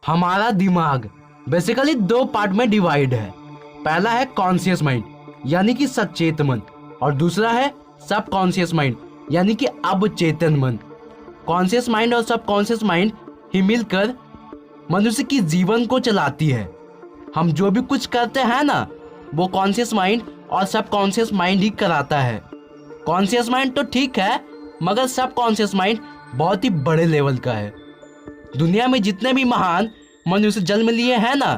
हमारा दिमाग बेसिकली दो पार्ट में डिवाइड है। पहला है कॉन्शियस माइंड यानी कि सचेत मन, और दूसरा है सब कॉन्शियस माइंड यानी कि अवचेतन मन। कॉन्शियस माइंड और सब कॉन्शियस माइंड ही मिलकर मनुष्य की जीवन को चलाती है। हम जो भी कुछ करते हैं ना, वो कॉन्शियस माइंड और सब कॉन्शियस माइंड ही कराता है। कॉन्शियस माइंड तो ठीक है, मगर सब कॉन्शियस माइंड बहुत ही बड़े लेवल का है। दुनिया में जितने भी महान मनुष्य जन्म लिए हैं ना,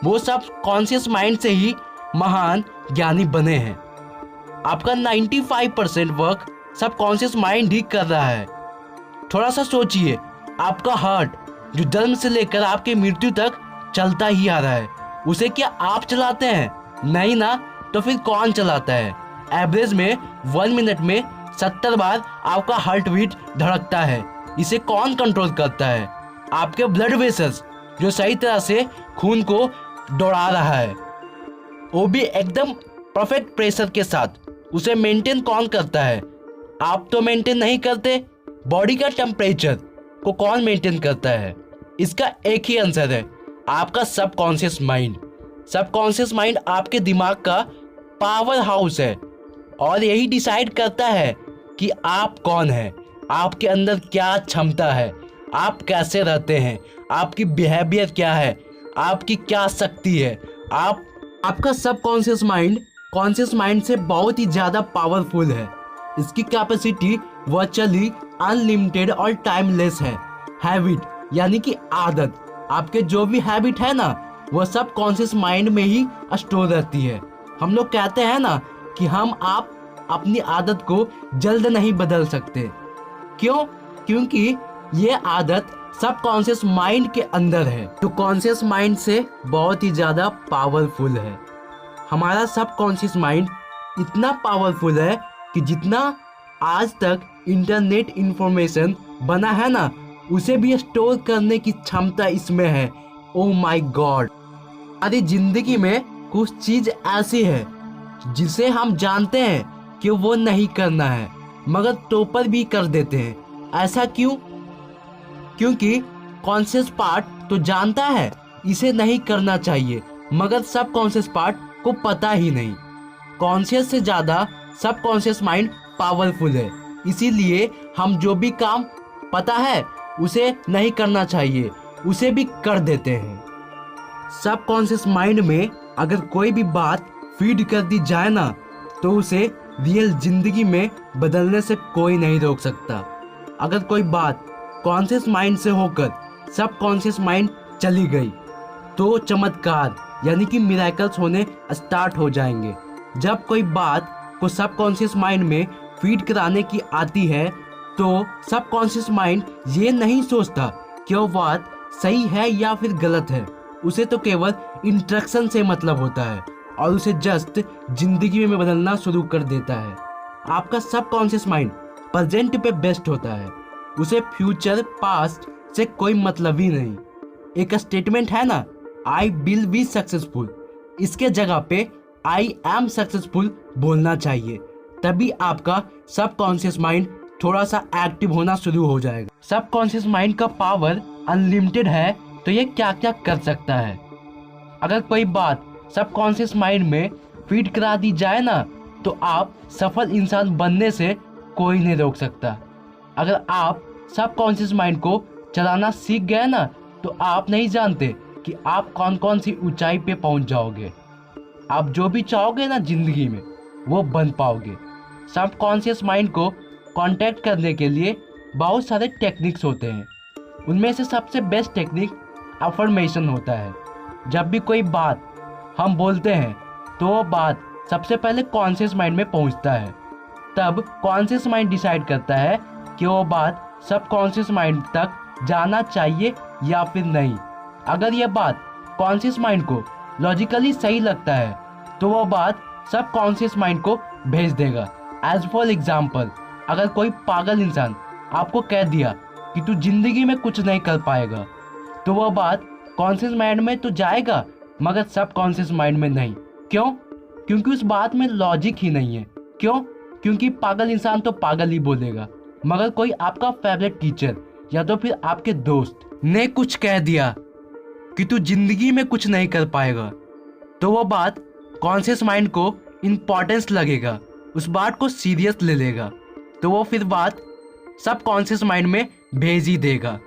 वो सब कॉन्शियस माइंड से ही महान ज्ञानी बने हैं। आपका 95% वर्क सब कॉन्शियस माइंड ही कर रहा है। थोड़ा सा सोचिए, आपका हार्ट जो जन्म से लेकर आपकी मृत्यु तक चलता ही आ रहा है, उसे क्या आप चलाते हैं? नहीं ना, तो फिर कौन चलाता है? एवरेज में 1 मिनट में 70 बार आपका हार्ट बीट धड़कता है। इसे कौन कंट्रोल करता है? आपके ब्लड वेसल्स जो सही तरह से खून को दौड़ा रहा है, वो भी एकदम परफेक्ट प्रेशर के साथ। उसे मेंटेन कौन करता है? आप तो मेंटेन नहीं करते। बॉडी का टेम्परेचर को कौन मेंटेन करता है? इसका एक ही आंसर है, आपका सबकॉन्शियस माइंड। सबकॉन्शियस माइंड आपके दिमाग का पावर हाउस है और यही डिसाइड करता है कि आप कौन हैं, आपके अंदर क्या क्षमता है, आप कैसे रहते हैं, आपकी बिहेवियर क्या है, आपकी क्या शक्ति है। आपका सबकॉन्शियस माइंड कॉन्शियस माइंड से बहुत ही ज़्यादा पावरफुल है। इसकी कैपेसिटी वर्चुअली अनलिमिटेड और टाइमलेस है। हैबिट यानी कि आदत, आपके जो भी हैबिट है ना, वह सब कॉन्शियस माइंड में ही स्टोर रहती है। हम लोग कहते हैं ना कि आप अपनी आदत को जल्द नहीं बदल सकते। क्यों? क्योंकि ये आदत सब कॉन्शियस माइंड के अंदर है, जो कॉन्शियस माइंड से बहुत ही ज़्यादा पावरफुल है। हमारा सब कॉन्शियस माइंड इतना पावरफुल है कि जितना आज तक इंटरनेट इंफॉर्मेशन बना है ना, उसे भी स्टोर करने की क्षमता इसमें है। Oh my God! हमारी जिंदगी में कुछ चीज़ ऐसी है जिसे हम जानते हैं कि वो नहीं करना है, मगर टॉपर भी कर देते हैं। ऐसा क्यों? क्योंकि कॉन्शियस पार्ट तो जानता है इसे नहीं करना चाहिए, मगर सब कॉन्शियस पार्ट को पता ही नहीं। कॉन्शियस से ज़्यादा सब कॉन्शियस माइंड पावरफुल है, इसीलिए हम जो भी काम पता है उसे नहीं करना चाहिए, उसे भी कर देते हैं। सब कॉन्शियस माइंड में अगर कोई भी बात फीड कर दी जाए ना, तो उसे रियल जिंदगी में बदलने से कोई नहीं रोक सकता। अगर कोई बात कॉन्शियस माइंड से होकर सब कॉन्शियस माइंड चली गई, तो चमत्कार यानी कि मिरेकल्स होने स्टार्ट हो जाएंगे। जब कोई बात को सब कॉन्शियस माइंड में फीड कराने की आती है, तो सब कॉन्शियस माइंड ये नहीं सोचता कि वो बात सही है या फिर गलत है। उसे तो केवल इंस्ट्रक्शन से मतलब होता है और उसे जस्ट जिंदगी में बदलना शुरू कर देता है। आपका सब कॉन्शियस माइंड प्रेजेंट पे बेस्ट होता है, उसे फ्यूचर पास्ट से कोई मतलब ही नहीं। एक स्टेटमेंट है ना, आई विल बी सक्सेसफुल, इसके जगह पे आई एम सक्सेसफुल बोलना चाहिए। तभी आपका सब कॉन्शियस माइंड थोड़ा सा एक्टिव होना शुरू हो जाएगा। सब कॉन्शियस माइंड का पावर अनलिमिटेड है, तो ये क्या क्या कर सकता है? अगर कोई बात सब कॉन्शियस माइंड में फीड करा दी जाए ना, तो आप सफल इंसान बनने से कोई नहीं रोक सकता। अगर आप सब कॉन्शियस माइंड को चलाना सीख गए ना, तो आप नहीं जानते कि आप कौन कौन सी ऊंचाई पे पहुंच जाओगे। आप जो भी चाहोगे ना जिंदगी में, वो बन पाओगे। सब कॉन्शियस माइंड को कांटेक्ट करने के लिए बहुत सारे टेक्निक्स होते हैं। उनमें से सबसे बेस्ट टेक्निक अफर्मेशन होता है। जब भी कोई बात हम बोलते हैं, तो वो बात सबसे पहले कॉन्शियस माइंड में पहुंचता है। तब कॉन्शियस माइंड डिसाइड करता है कि वो बात सब कॉन्शियस माइंड तक जाना चाहिए या फिर नहीं। अगर यह बात कॉन्शियस माइंड को लॉजिकली सही लगता है, तो वो बात सब कॉन्शियस माइंड को भेज देगा। एज फॉर एग्जाम्पल, अगर कोई पागल इंसान आपको कह दिया कि तू जिंदगी में कुछ नहीं कर पाएगा, तो वह बात कॉन्शियस माइंड में तो जाएगा, मगर सब कॉन्शियस माइंड में नहीं। क्यों? क्योंकि उस बात में लॉजिक ही नहीं है। क्यों? क्योंकि पागल इंसान तो पागल ही बोलेगा। मगर कोई आपका फेवरेट टीचर या तो फिर आपके दोस्त ने कुछ कह दिया कि तू जिंदगी में कुछ नहीं कर पाएगा, तो वो बात कॉन्शियस माइंड को इम्पोर्टेंस लगेगा, उस बात को सीरियस ले लेगा, तो वो फिर बात सब कॉन्शियस माइंड में भेज ही देगा।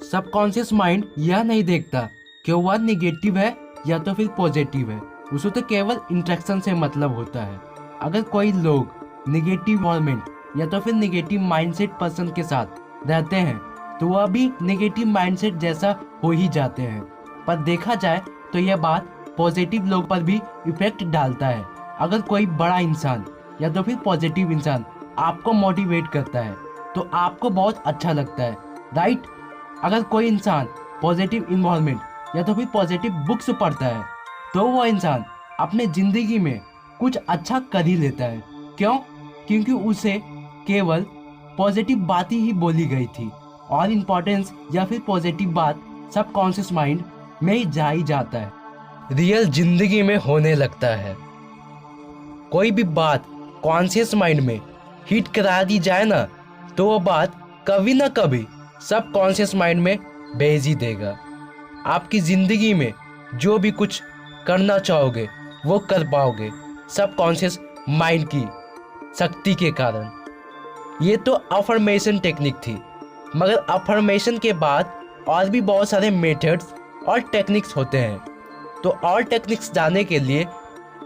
सब कॉन्शियस माइंड यह नहीं देखता कि वह निगेटिव है या तो फिर पॉजिटिव है, उसे तो केवल इंट्रैक्शन से मतलब होता है। अगर कोई लोग निगेटिव इन्वायरमेंट या तो फिर निगेटिव माइंडसेट पर्सन के साथ रहते हैं तो वह भी निगेटिव माइंडसेट जैसा हो ही जाते हैं। पर देखा जाए तो यह बात पॉजिटिव लोग पर भी इफेक्ट डालता है। अगर कोई बड़ा इंसान या तो फिर पॉजिटिव इंसान आपको मोटिवेट करता है तो आपको बहुत अच्छा लगता है, राइट। अगर कोई इंसान पॉजिटिव इन्वायरमेंट या तो फिर पॉजिटिव बुक्स पढ़ता है तो वो इंसान अपने ज़िंदगी में कुछ अच्छा कर ही लेता है। क्यों? क्योंकि उसे केवल पॉजिटिव बातें ही बोली गई थी और इम्पोर्टेंस या फिर पॉजिटिव बात सब कॉन्शियस माइंड में ही जा ही जाता है, रियल जिंदगी में होने लगता है। कोई भी बात कॉन्शियस माइंड में हिट करा दी जाए ना तो वो बात कभी ना कभी सब कॉन्शियस माइंड में भेज ही देगा। आपकी ज़िंदगी में जो भी कुछ करना चाहोगे वो कर पाओगे सब कॉन्शियस माइंड की शक्ति के कारण। ये तो अफर्मेशन टेक्निक थी, मगर अफर्मेशन के बाद और भी बहुत सारे मेथड्स और टेक्निक्स होते हैं। तो और टेक्निक्स जानने के लिए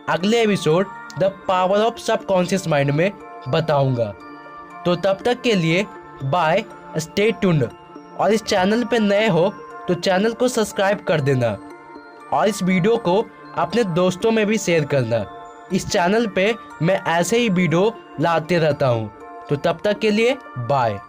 अगले episode the power of subconscious mind में बताऊंगा। तो तब तक के लिए बाय, स्टे ट्यून्ड। और इस चैनल पे नए हो तो चैनल को सब्सक्राइब कर देना और इस वीडियो को अपने दोस्तों में भी शेयर करना। इस चैनल पे मैं ऐसे ही वीडियो लाते रहता हूँ। तो तब तक के लिए बाय।